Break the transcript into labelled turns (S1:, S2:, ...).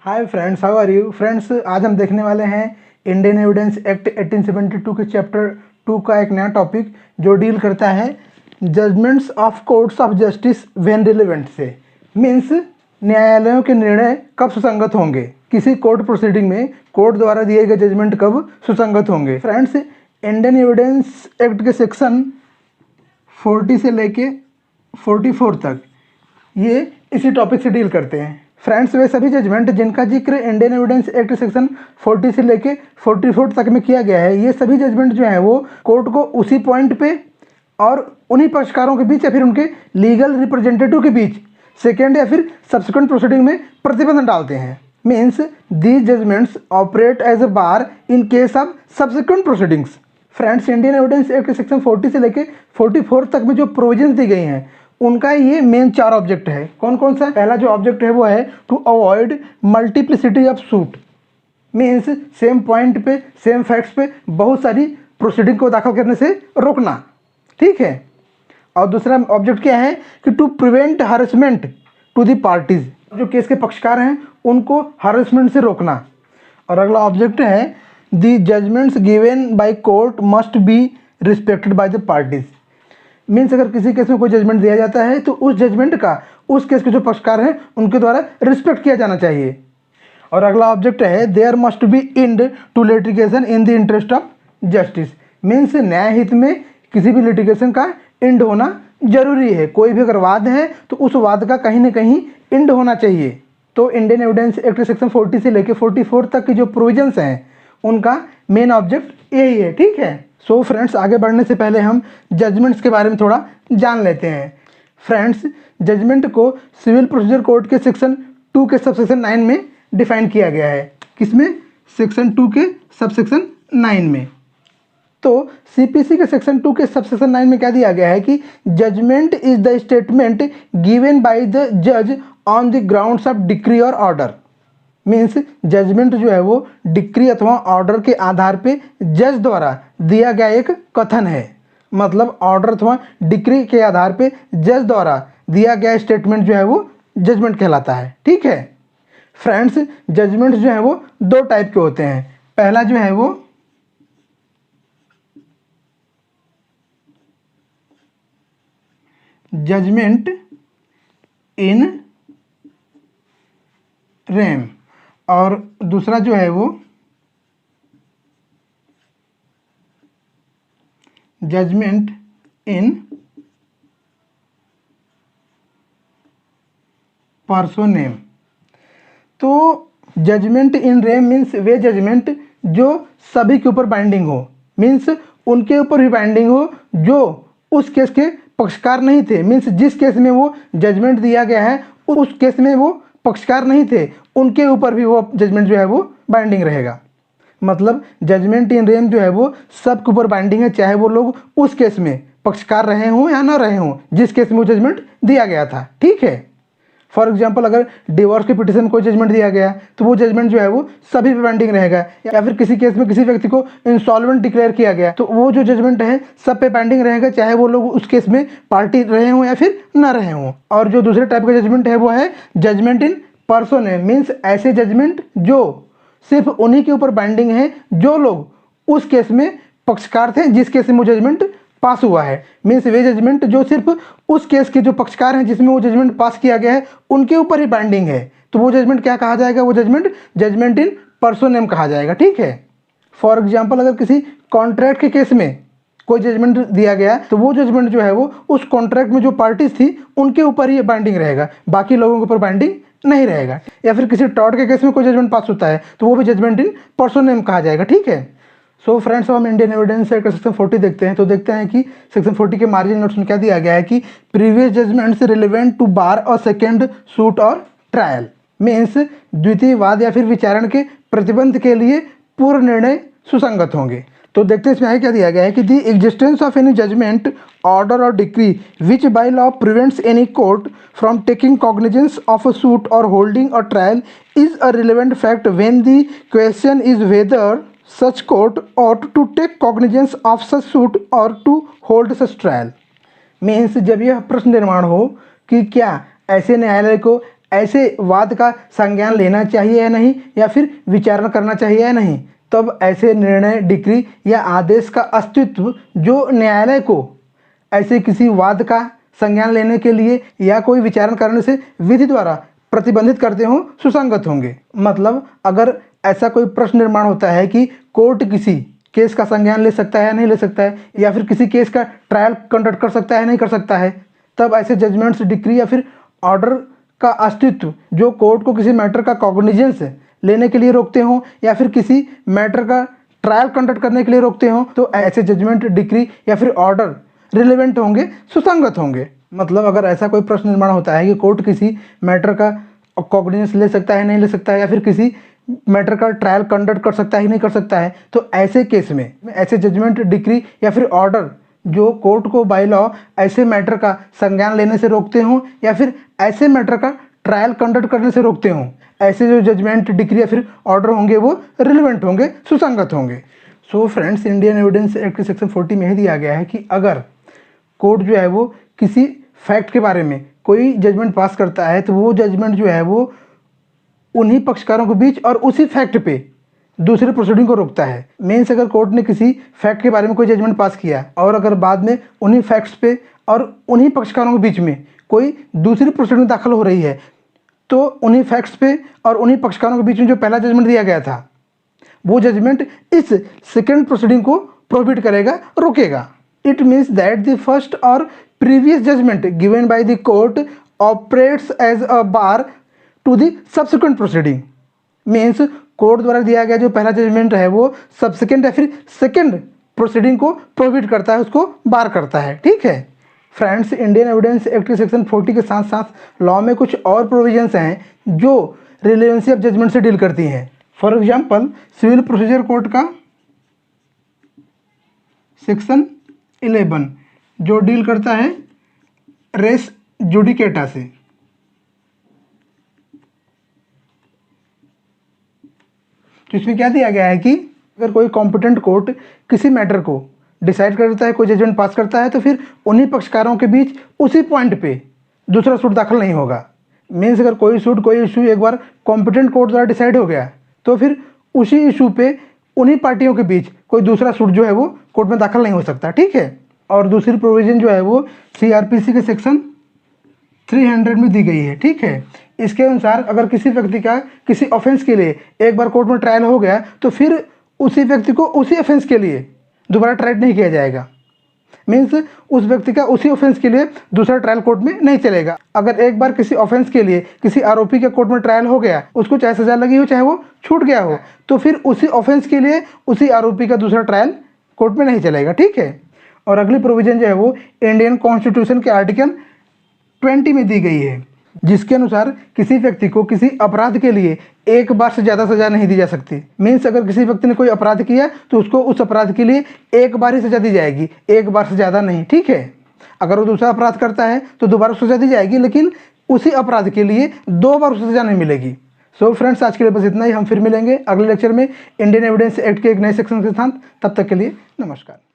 S1: Hi friends, how are you friends. आज हम देखने वाले हैं इंडियन एविडेंस एक्ट 1872 के चैप्टर 2 का एक नया टॉपिक जो डील करता है judgements of courts of justice when relevant से। मीन्स न्यायालयों के निर्णय कब सुसंगत होंगे, किसी कोर्ट प्रोसीडिंग में कोर्ट द्वारा दिए गए जजमेंट कब सुसंगत होंगे। फ्रेंड्स, इंडियन एविडेंस एक्ट के सेक्शन 40 से लेके 44 तक ये इसी टॉपिक से डील करते हैं। फ्रेंड्स, वे सभी जजमेंट जिनका जिक्र इंडियन एविडेंस एक्ट सेक्शन 40 से लेके 44 तक में किया गया है, ये सभी जजमेंट जो है वो कोर्ट को उसी पॉइंट पे और उन्हीं पक्षकारों के बीच या फिर उनके लीगल रिप्रेजेंटेटिव के बीच सेकेंड या फिर सब्सिक्वेंट प्रोसीडिंग में प्रतिबंध डालते हैं। Means these judgments operate as a bar in case of subsequent proceedings. Friends, Indian evidence act section 40 से लेके 44 तक में जो प्रोविजंस दी गई हैं उनका ये मेन 4 ऑब्जेक्ट है। कौन कौन सा? पहला जो ऑब्जेक्ट है वो है to avoid multiplicity of suit. Means same point पे सेम फैक्ट्स पे बहुत सारी प्रोसीडिंग को दाखिल करने से रोकना, ठीक है। और दूसरा ऑब्जेक्ट क्या है कि to prevent harassment to the parties, जो केस के पक्षकार हैं उनको हरेसमेंट से रोकना। और अगला ऑब्जेक्ट है the judgments given by court must be respected by the parties. Means अगर किसी केस में कोई जजमेंट दिया जाता है तो उस जजमेंट का उस केस के जो पक्षकार हैं उनके द्वारा रिस्पेक्ट किया जाना चाहिए। और अगला ऑब्जेक्ट है there must be end to litigation in the interest of justice. Means न्याय हित में किसी भी लिटिगेशन का एंड होना जरूरी है। कोई भी अगर वाद है तो उस वाद का कहीं ना कहीं एंड होना चाहिए। तो इंडियन एविडेंस एक्ट सेक्शन 40 से लेकर 44 तक की जो प्रोविजंस हैं उनका मेन ऑब्जेक्ट यही है, ठीक है। सो फ्रेंड्स, आगे बढ़ने से पहले हम जजमेंट्स के बारे में थोड़ा जान लेते हैं। फ्रेंड्स, जजमेंट को सिविल प्रोसीजर कोड के सेक्शन 2 के सबसेक्शन 9 में डिफाइन किया गया है। किसमें? सेक्शन 2 के सबसेक्शन 9 में। तो सीपीसी के सेक्शन 2 के सबसेक्शन 9 में क्या दिया गया है कि judgement is the statement given by the जज on the grounds of decree और ऑर्डर। मीन्स जजमेंट जो है वो डिक्री अथवा ऑर्डर के आधार पे जज द्वारा दिया गया एक कथन है। मतलब ऑर्डर अथवा डिक्री के आधार पे जज द्वारा दिया गया स्टेटमेंट जो है वो जजमेंट कहलाता है, ठीक है। फ्रेंड्स, जजमेंट जो है वो 2 टाइप के होते हैं। पहला जो है वो जजमेंट इन रेम और दूसरा जो है वो जजमेंट इन पर्सोनेम। तो judgement in rem means way judgement जो सभी के ऊपर बाइंडिंग हो। मीन्स उनके ऊपर भी बाइंडिंग हो जो उस केस के पक्षकार नहीं थे। मीन्स जिस केस में वो जजमेंट दिया गया है उस केस में वो पक्षकार नहीं थे, उनके ऊपर भी वो जजमेंट जो है वो बाइंडिंग रहेगा। मतलब जजमेंट इन रेम जो है वो सब के ऊपर बाइंडिंग है, चाहे वो लोग उस केस में पक्षकार रहे हों या ना रहे हों जिस केस में वो जजमेंट दिया गया था, ठीक है। फॉर एग्जाम्पल, अगर डिवोर्स के पिटिशन में कोई जजमेंट दिया गया तो वो जजमेंट जो है वो सभी पे बाइंडिंग रहेगा। या फिर किसी केस में किसी व्यक्ति को इंसॉल्वेंट डिक्लेयर किया गया तो वो जो जजमेंट है सब पे बाइंडिंग रहेगा, चाहे वो लोग उस केस में पार्टी रहे हों या फिर ना रहे हों। और जो दूसरे टाइप का जजमेंट है वो है जजमेंट इन पर्सोनेम। मीन्स ऐसे जजमेंट जो सिर्फ उन्हीं के ऊपर बाइंडिंग है जो लोग उस केस में पक्षकार थे जिस केस में वो जजमेंट पास हुआ है। मीन्स वे जजमेंट जो सिर्फ उस केस के जो पक्षकार हैं जिसमें वो जजमेंट पास किया गया है उनके ऊपर ही बाइंडिंग है, तो वो जजमेंट क्या कहा जाएगा? वो जजमेंट जजमेंट इन पर्सोनेम कहा जाएगा, ठीक है। फॉर एग्जाम्पल, अगर किसी कॉन्ट्रैक्ट के केस में कोई जजमेंट दिया गया तो वो जजमेंट जो है वो उस कॉन्ट्रैक्ट में जो पार्टीज थी उनके ऊपर ही बाइंडिंग रहेगा, बाकी लोगों के ऊपर बाइंडिंग नहीं रहेगा। या फिर किसी टॉर्ट के केस में कोई जजमेंट पास होता है तो वो भी जजमेंट इन पर्सोनेम कहा जाएगा, ठीक है। सो फ्रेंड्स, अब हम इंडियन एविडेंस एक्ट सेक्शन 40 देखते हैं। तो देखते हैं कि सेक्शन 40 के मार्जिन नोट्स में क्या दिया गया है कि प्रीवियस जजमेंट्स रिलेवेंट टू बार और सेकेंड सूट और ट्रायल। मीन्स द्वितीय वाद या फिर विचारण के प्रतिबंध के लिए पूर्व निर्णय सुसंगत होंगे। तो देखते हैं इसमें आगे क्या दिया गया है कि the existence of any judgement order और decree which by law prevents any court from taking cognizance of a suit और holding a trial is a relevant fact when the question is whether such court ought to take cognizance of such suit or to hold such trial। Means जब यह प्रश्न निर्माण हो कि क्या ऐसे न्यायालय को ऐसे वाद का संज्ञान लेना चाहिए या नहीं, या फिर विचारणा करना चाहिए या नहीं। तब ऐसे निर्णय, डिक्री या आदेश का अस्तित्व जो न्यायालय को ऐसे किसी वाद का संज्ञान लेने के लिए या कोई विचारण करने से विधि द्वारा प्रतिबंधित करते हों, सुसंगत होंगे। मतलब अगर ऐसा कोई प्रश्न निर्माण होता है कि कोर्ट किसी केस का संज्ञान ले सकता है या नहीं ले सकता है, या फिर किसी केस का ट्रायल कंडक्ट कर सकता है या नहीं कर सकता है, तब ऐसे जजमेंट्स, डिक्री या फिर ऑर्डर का अस्तित्व जो कोर्ट को किसी मैटर का कॉग्निजेंस लेने के लिए रोकते हों या फिर किसी मैटर का ट्रायल कंडक्ट करने के लिए रोकते हों, तो ऐसे जजमेंट, डिक्री या फिर ऑर्डर रिलेवेंट होंगे, सुसंगत होंगे। मतलब अगर ऐसा कोई प्रश्न निर्माण होता है कि कोर्ट किसी मैटर का कॉग्निजेंस ले सकता है नहीं ले सकता है, या फिर किसी मैटर का ट्रायल कंडक्ट कर सकता है नहीं कर सकता है, तो ऐसे केस में ऐसे जजमेंट, डिक्री या फिर ऑर्डर जो कोर्ट को बाय लॉ ऐसे मैटर का संज्ञान लेने से रोकते हों या फिर ऐसे मैटर का ट्रायल कंडक्ट करने से रोकते हों, ऐसे जो जजमेंट, डिक्री या फिर ऑर्डर होंगे वो रिलेवेंट होंगे, सुसंगत होंगे। So friends, Indian evidence act के सेक्शन 40 में ही दिया गया है कि अगर कोर्ट जो है वो किसी फैक्ट के बारे में कोई जजमेंट पास करता है तो वो जजमेंट जो है वो उन्हीं पक्षकारों के बीच और उसी फैक्ट पे दूसरे प्रोसीडिंग को रोकता है। मीन्स अगर कोर्ट ने किसी फैक्ट के बारे में कोई जजमेंट पास किया और अगर बाद में उन्हीं फैक्ट्स पे और उन्हीं पक्षकारों के बीच में कोई दूसरी प्रोसीडिंग दाखिल हो रही है, तो उन्हीं फैक्ट्स पे और उन्हीं पक्षकारों के बीच में जो पहला जजमेंट दिया गया था वो जजमेंट इस सेकेंड प्रोसीडिंग को प्रोहिबिट करेगा, रोकेगा। It means that the first और previous judgement given by the court operates as a bar to the subsequent proceeding. Means court द्वारा दिया गया जो पहला जजमेंट है वो सब्सिक्वेंट या फिर सेकेंड प्रोसीडिंग को प्रोहिबिट करता है, उसको बार करता है। ठीक है फ्रेंड्स, इंडियन एविडेंस एक्ट के सेक्शन 40 के साथ साथ लॉ में कुछ और प्रोविजंस हैं जो रिलेवेंसी ऑफ जजमेंट से डील करती हैं। For example, civil procedure code का सेक्शन 11 जो डील करता है रेस जुडिकेटा से। तो इसमें क्या दिया गया है कि अगर कोई कॉम्पिटेंट कोर्ट किसी मैटर को डिसाइड करता है, कोई जजमेंट पास करता है, तो फिर उन्हीं पक्षकारों के बीच उसी पॉइंट पे दूसरा सूट दाखिल नहीं होगा। मीन्स अगर कोई सूट, कोई इशू एक बार कॉम्पिटेंट कोर्ट द्वारा डिसाइड हो गया तो फिर उसी इशू पे उन्हीं पार्टियों के बीच कोई दूसरा सूट जो है वो कोर्ट में दाखिल नहीं हो सकता। ठीक है। और दूसरी प्रोविजन जो है वो CRPC के सेक्शन 300 में दी गई है। ठीक है। इसके अनुसार अगर किसी व्यक्ति का किसी ऑफेंस के लिए एक बार कोर्ट में ट्रायल हो गया तो फिर उसी व्यक्ति को उसी ऑफेंस के लिए दोबारा ट्रायल नहीं किया जाएगा। मीन्स उस व्यक्ति का उसी ऑफेंस के लिए दूसरा ट्रायल कोर्ट में नहीं चलेगा। अगर एक बार किसी ऑफेंस के लिए किसी आरोपी के कोर्ट में ट्रायल हो गया, उसको चाहे सजा लगी हो चाहे वो छूट गया हो, तो फिर उसी ऑफेंस के लिए उसी आरोपी का दूसरा ट्रायल कोर्ट में नहीं चलेगा। ठीक है। और अगली प्रोविजन जो है वो इंडियन कॉन्स्टिट्यूशन के आर्टिकल 20 में दी गई है, जिसके अनुसार किसी व्यक्ति को किसी अपराध के लिए एक बार से ज़्यादा सजा नहीं दी जा सकती। मीन्स अगर किसी व्यक्ति ने कोई अपराध किया तो उसको उस अपराध के लिए एक बार ही सजा दी जाएगी, एक बार से ज़्यादा नहीं। ठीक है। अगर वो दूसरा अपराध करता है तो दोबारा सजा दी जाएगी, लेकिन उसी अपराध के लिए 2 बार उसे सजा नहीं मिलेगी। सो फ्रेंड्स, आज के लिए बस इतना ही। हम फिर मिलेंगे अगले लेक्चर में इंडियन एविडेंस एक्ट के एक नए सेक्शन के साथ। तब तक के लिए नमस्कार।